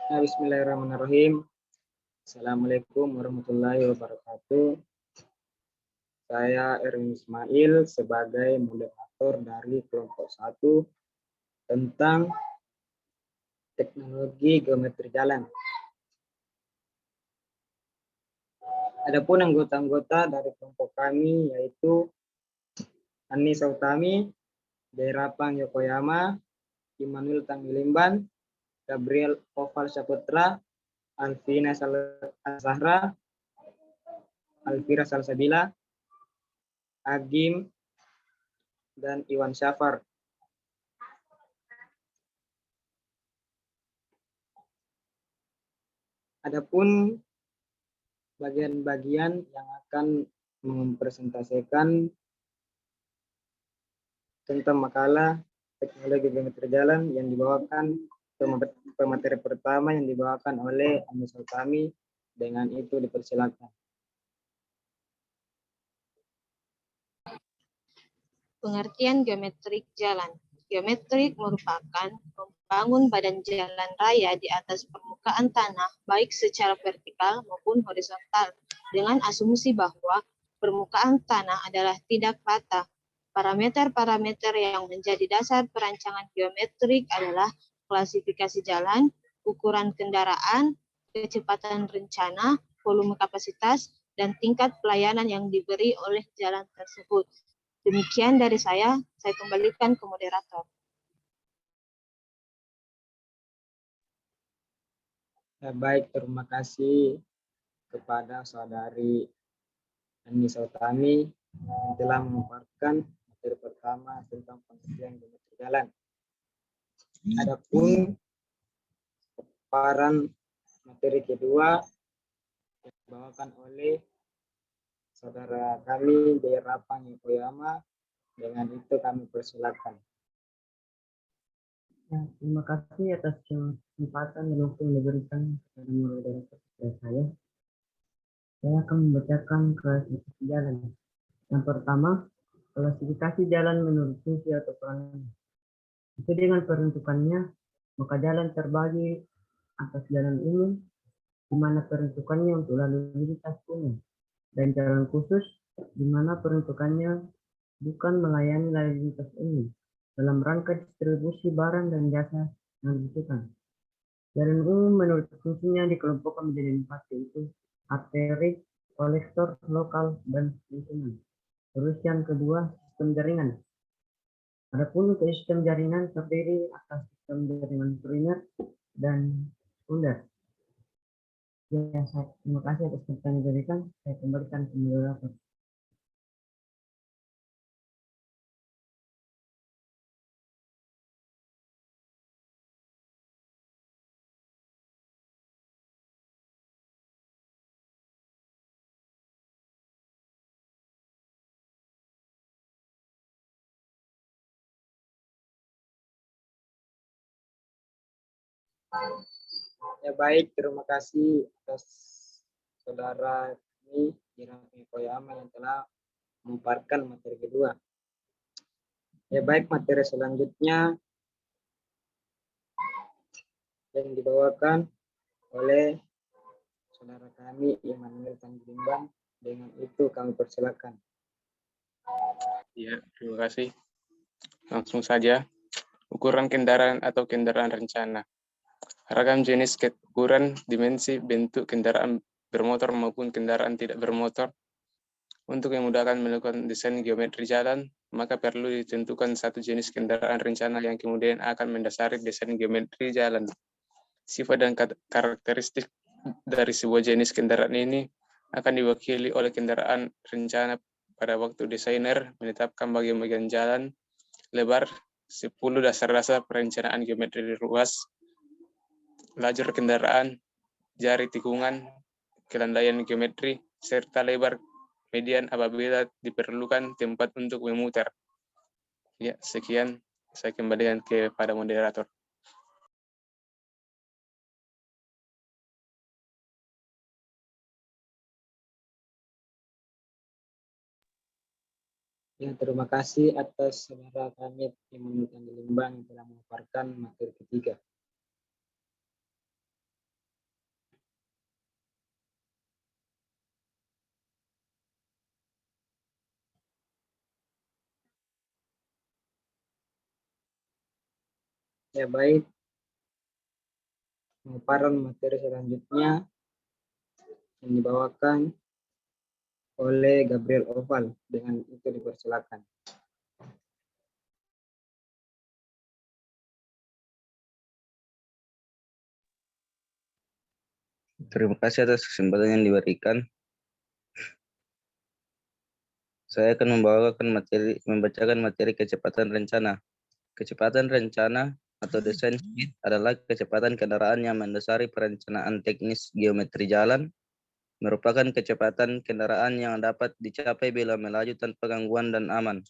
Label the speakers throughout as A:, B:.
A: Bismillahirrahmanirrahim. Assalamualaikum warahmatullahi wabarakatuh. Saya Erwin Ismail sebagai moderator dari kelompok 1 tentang teknologi geometri jalan. Adapun anggota-anggota dari kelompok kami yaitu Anissa Utami, Jairapang Yokoyama, Immanuel Tanggilimban, Gabriel Oval Saputra, Alvina Zahra, Alvira Salsabila, Agim, dan Iwan Syafar. Adapun bagian-bagian yang akan mempresentasikan tentang makalah teknologi geometri jalan yang dibawakan pemateri pertama yang dibawakan oleh Anissa Utami. Dengan itu dipersilakan.
B: Pengertian geometrik jalan. Geometrik merupakan membangun badan jalan raya di atas permukaan tanah, baik secara vertikal maupun horizontal, dengan asumsi bahwa permukaan tanah adalah tidak rata. Parameter-parameter yang menjadi dasar perancangan geometrik adalah klasifikasi jalan, ukuran kendaraan, kecepatan rencana, volume kapasitas, dan tingkat pelayanan yang diberi oleh jalan tersebut. Demikian dari saya kembalikan ke moderator.
A: Baik, terima kasih kepada saudari Anissa Utami yang telah memaparkan materi pertama tentang pengertian geometri jalan. Adapun paparan materi kedua yang dibawakan oleh saudara kami Jairapang Yokoyama. Dengan itu kami persilakan.
C: Terima kasih atas kesempatan dan waktu yang diberikan kepada moderator saya. Saya akan membacakan klasifikasi jalan. Yang pertama, klasifikasi jalan menurut fungsi atau peranan. Itu dengan peruntukannya, maka jalan terbagi atas jalan umum, di mana peruntukannya untuk lalu lintas umum, dan jalan khusus, di mana peruntukannya bukan melayani lalu lintas umum, dalam rangka distribusi barang dan jasa yang dibutuhkan. Jalan umum menurut fungsinya dikelompokkan menjadi 4, yaitu arteri, kolektor, lokal, dan lingkungan. Terus yang kedua, sistem jaringan. Adapun untuk sistem jaringan terdiri atas sistem jaringan primer dan sekunder. Ya, terima kasih atas kesempatan yang diberikan. Saya kembalikan ke moderator.
A: Ya baik, terima kasih atas saudara ini Jairapang Yokoyama yang telah memaparkan materi kedua. Ya baik, materi selanjutnya yang dibawakan oleh saudara kami Immanuel Tanggilimban. Dengan itu kami persilakan.
D: Ya, terima kasih. Langsung saja. Ukuran kendaraan atau kendaraan rencana. Ragam jenis ukuran, dimensi, bentuk kendaraan bermotor maupun kendaraan tidak bermotor. Untuk memudahkan melakukan desain geometri jalan, maka perlu ditentukan satu jenis kendaraan rencana yang kemudian akan mendasari desain geometri jalan. Sifat dan karakteristik dari sebuah jenis kendaraan ini akan diwakili oleh kendaraan rencana pada waktu desainer menetapkan bagian-bagian jalan, lebar, 10 dasar-dasar perencanaan geometri ruas, lajur kendaraan, jari tikungan, kelandaian geometri, serta lebar median apabila diperlukan tempat untuk memutar. Ya, sekian. Saya kembalikan kepada moderator.
A: Ya, terima kasih atas saudara kami Immanuel Tanggilimban yang telah memaparkan materi ketiga. Ya baik, pemaparan materi selanjutnya yang dibawakan oleh Gabriel Oval. Dengan itu dipersilakan.
E: Terima kasih atas kesempatan yang diberikan. Saya akan membacakan materi kecepatan rencana. Kecepatan rencana atau design speed adalah kecepatan kendaraan yang mendasari perencanaan teknis geometri jalan, merupakan kecepatan kendaraan yang dapat dicapai bila melaju tanpa gangguan dan aman.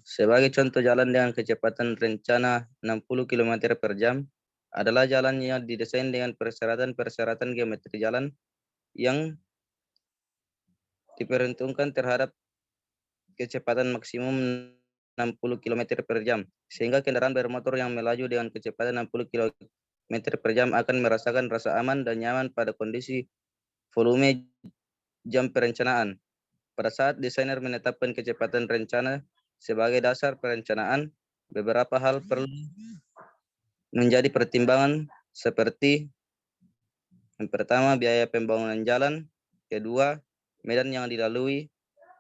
E: Sebagai contoh jalan dengan kecepatan rencana 60 km per jam adalah jalan yang didesain dengan persyaratan geometri jalan yang diperuntukkan terhadap kecepatan maksimum 60 km per jam, sehingga kendaraan bermotor yang melaju dengan kecepatan 60 km per jam akan merasakan rasa aman dan nyaman pada kondisi volume jam perencanaan. Pada saat desainer menetapkan kecepatan rencana sebagai dasar perencanaan, beberapa hal perlu menjadi pertimbangan seperti yang pertama, biaya pembangunan jalan, kedua, medan yang dilalui,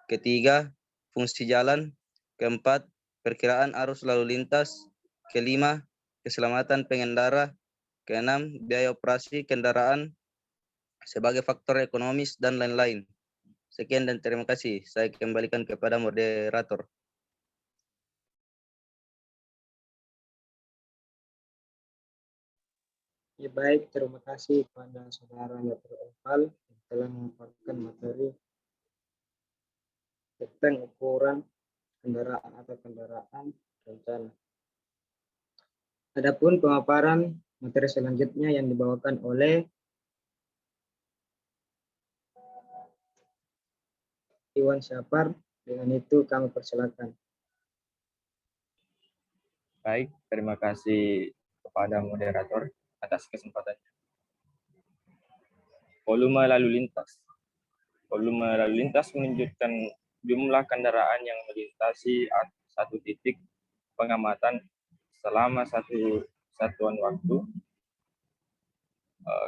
E: ketiga, fungsi jalan, keempat, perkiraan arus lalu lintas, kelima, keselamatan pengendara, keenam, biaya operasi kendaraan sebagai faktor ekonomis, dan lain-lain. Sekian dan terima kasih. Saya kembalikan kepada moderator.
A: Ya baik, terima kasih kepada saudara Gabriel Oval yang telah memaparkan materi tentang ukuran kendaraan atau kendaraan rencana. Adapun pemaparan materi selanjutnya yang dibawakan oleh Iwan Syafar. Dengan itu kami persilakan.
F: Baik, terima kasih kepada moderator atas kesempatannya. Volume lalu lintas. Volume lalu lintas menunjukkan jumlah kendaraan yang melintasi satu titik pengamatan selama satu satuan waktu,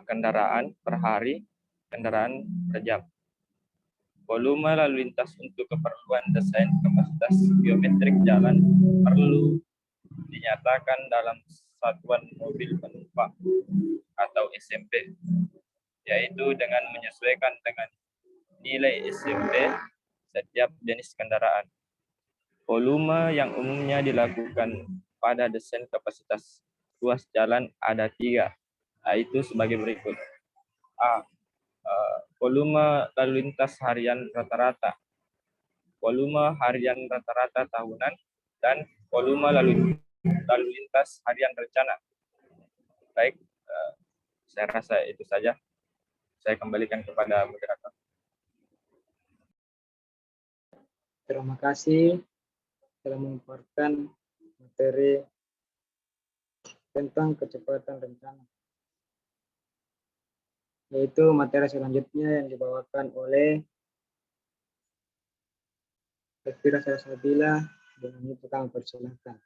F: kendaraan per hari, kendaraan per jam. Volume lalu lintas untuk keperluan desain kapasitas geometrik jalan perlu dinyatakan dalam satuan mobil penumpang atau SMP, yaitu dengan menyesuaikan dengan nilai SMP setiap jenis kendaraan. Volume yang umumnya dilakukan pada desain kapasitas ruas jalan ada 3, yaitu sebagai berikut. A. Volume lalu lintas harian rata-rata, volume harian rata-rata tahunan, dan volume lalu lintas harian rencana. Baik, saya rasa itu saja. Saya kembalikan kepada moderator.
A: Terima kasih telah memaparkan materi tentang kecepatan rencana. Yaitu materi selanjutnya yang dibawakan oleh Elvira Salsabila. Dengan itu kami persilakan.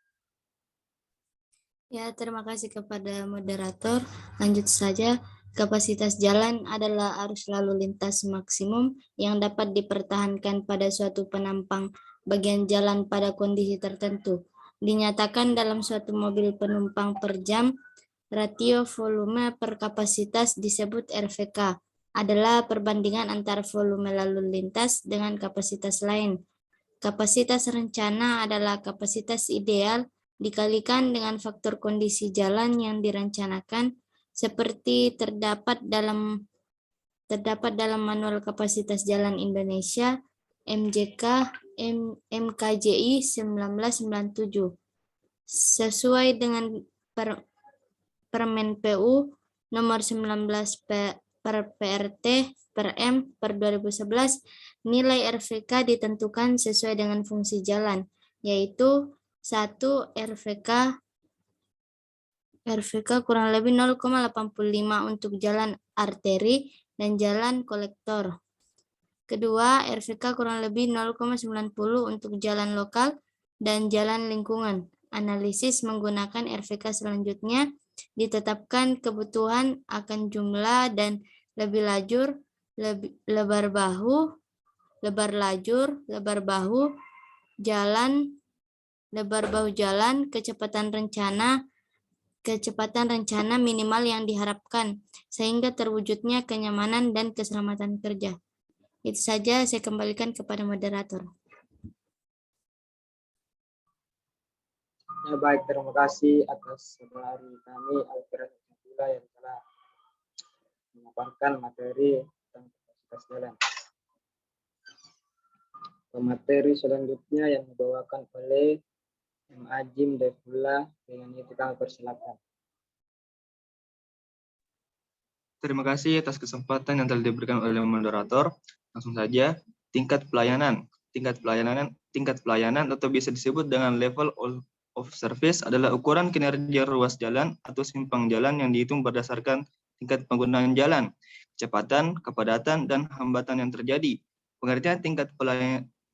G: Ya, terima kasih kepada moderator. Lanjut saja. Kapasitas jalan adalah arus lalu lintas maksimum yang dapat dipertahankan pada suatu penampang bagian jalan pada kondisi tertentu. Dinyatakan dalam suatu mobil penumpang per jam, ratio volume per kapasitas disebut RVK, adalah perbandingan antara volume lalu lintas dengan kapasitas lain. Kapasitas rencana adalah kapasitas ideal dikalikan dengan faktor kondisi jalan yang direncanakan seperti terdapat dalam Manual Kapasitas Jalan Indonesia MJK MKJI 1997 sesuai dengan Permen PU nomor 19 per PRT per M per 2011, nilai RVK ditentukan sesuai dengan fungsi jalan, yaitu 1 RVK kurang lebih 0,85 untuk jalan arteri dan jalan kolektor. Kedua, RVK kurang lebih 0,90 untuk jalan lokal dan jalan lingkungan. analisis menggunakan RVK selanjutnya ditetapkan kebutuhan akan jumlah dan lebar bahu, lebar lajur, lebar bahu jalan, kecepatan rencana minimal yang diharapkan, sehingga terwujudnya kenyamanan dan keselamatan kerja. Itu saja, saya kembalikan kepada moderator.
A: Ya baik, terima kasih atas saudari kami Alfira Nabila yang telah memaparkan materi tentang kapasitas jalan. Materi selanjutnya yang dibawakan oleh M. Ajim Devula, dengan itu kami persilakan.
F: Terima kasih atas kesempatan yang telah diberikan oleh moderator. Langsung saja, tingkat pelayanan atau bisa disebut dengan level of service adalah ukuran kinerja ruas jalan atau simpang jalan yang dihitung berdasarkan tingkat penggunaan jalan, kecepatan, kepadatan, dan hambatan yang terjadi. Pengertian tingkat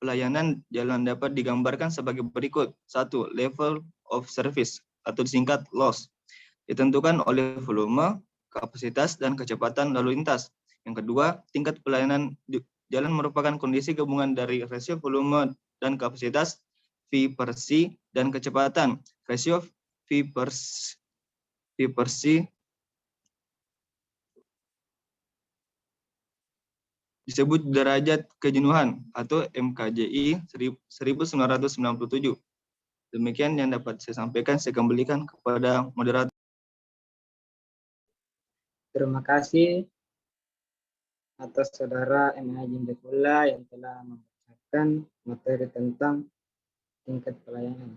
F: pelayanan jalan dapat digambarkan sebagai berikut. 1. Level of service atau disingkat LOS. Ditentukan oleh volume, kapasitas, dan kecepatan lalu lintas. Yang kedua, tingkat pelayanan jalan merupakan kondisi gabungan dari rasio volume dan kapasitas, V per C, dan kecepatan. Rasio V per C disebut derajat kejenuhan atau MKJI 1997. Demikian yang dapat saya sampaikan, saya kembalikan kepada moderator.
A: Terima kasih atas saudara M. Ajim Devula yang telah membacakan materi tentang tingkat pelayanan.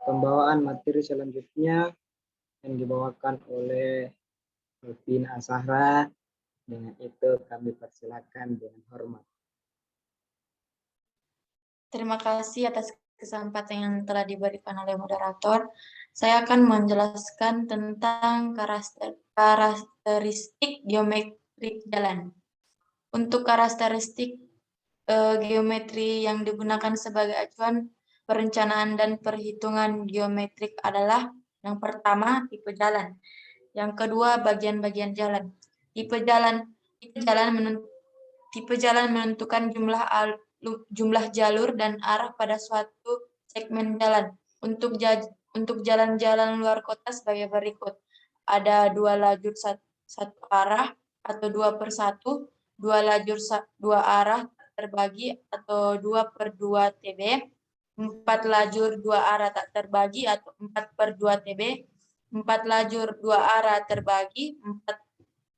A: Pembawaan materi selanjutnya yang dibawakan oleh Alvina Azahra. Dengan itu kami persilakan dengan hormat.
H: Terima kasih atas kesempatan yang telah diberikan oleh moderator. Saya akan menjelaskan tentang karakteristik geometrik jalan. Untuk karakteristik geometri yang digunakan sebagai acuan perencanaan dan perhitungan geometrik adalah yang pertama, tipe jalan. Yang kedua, bagian-bagian jalan. Tipe jalan menentukan jumlah jalur dan arah pada suatu segmen jalan. Untuk jalan-jalan luar kota sebagai berikut. Ada 2 lajur satu arah atau 2/1, 2 lajur 2 arah terbagi atau 2/2 TB, 4 lajur 2 arah tak terbagi atau 4/2 TB, 4 lajur 2 arah terbagi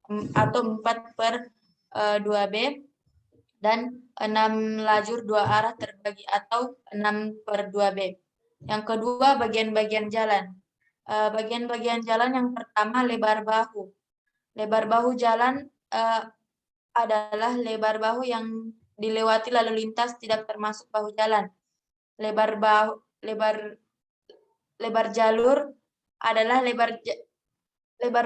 H: 4/2B, dan 6 lajur 2 arah terbagi atau 6/2B. Yang kedua, bagian-bagian jalan. Bagian-bagian jalan yang pertama, lebar bahu. Lebar bahu jalan adalah lebar bahu yang dilewati lalu lintas tidak termasuk bahu jalan. Lebar jalur adalah lebar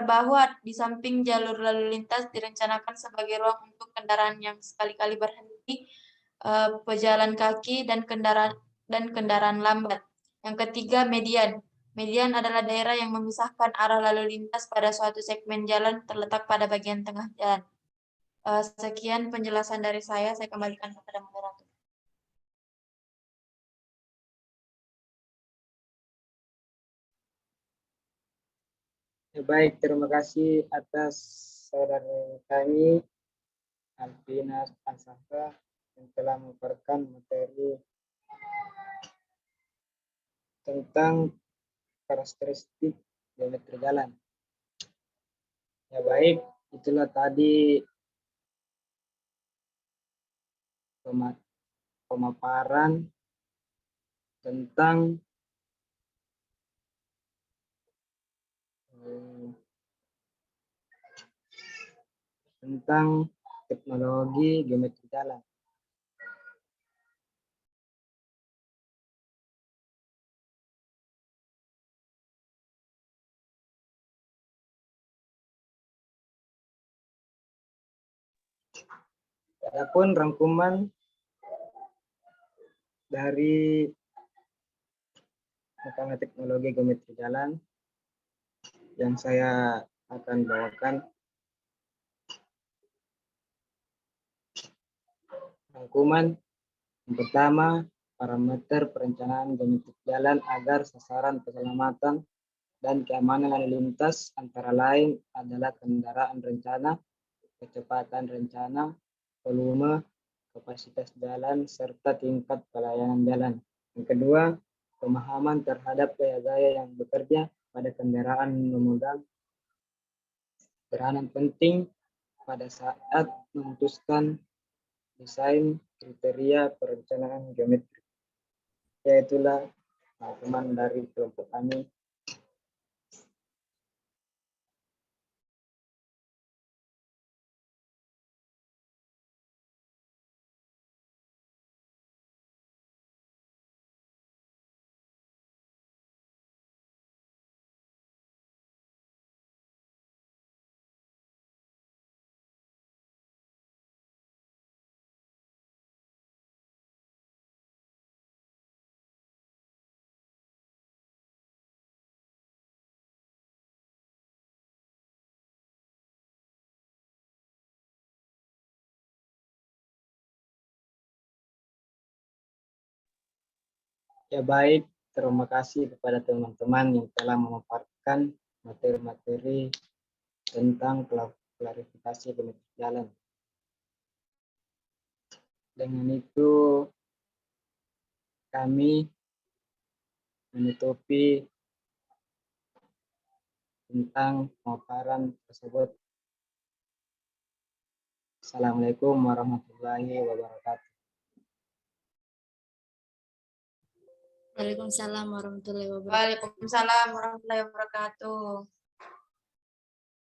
H: bahu di samping jalur lalu lintas direncanakan sebagai ruang untuk kendaraan yang sekali-kali berhenti, pejalan kaki, dan kendaraan lambat. Yang ketiga, median. Median adalah daerah yang memisahkan arah lalu lintas pada suatu segmen jalan terletak pada bagian tengah jalan. Sekian penjelasan dari saya kembalikan kepada moderator.
A: Ya, baik, terima kasih atas saudara kami Alvina Azahra yang telah memaparkan materi tentang karakteristik geometri jalan. Ya baik, itulah tadi pemaparan tentang teknologi geometri jalan. Adapun rangkuman dari tentang teknologi geometri jalan yang saya akan bawakan. Rangkuman yang pertama, parameter perencanaan geometri jalan agar sasaran keselamatan dan keamanan lalu lintas antara lain adalah kendaraan rencana, kecepatan rencana, volume, kapasitas jalan, serta tingkat pelayanan jalan. Yang kedua, pemahaman terhadap gaya-gaya yang bekerja pada kendaraan memegang peranan penting pada saat memutuskan desain kriteria perencanaan geometri. Yaitulah rangkuman dari kelompok kami. Ya baik, terima kasih kepada teman-teman yang telah memaparkan materi-materi tentang klarifikasi geometri jalan. Dengan itu kami menutupi tentang pemaparan tersebut. Assalamualaikum warahmatullahi wabarakatuh.
G: Waalaikumsalam warahmatullahi wabarakatuh.
H: Waalaikumsalam warahmatullahi wabarakatuh.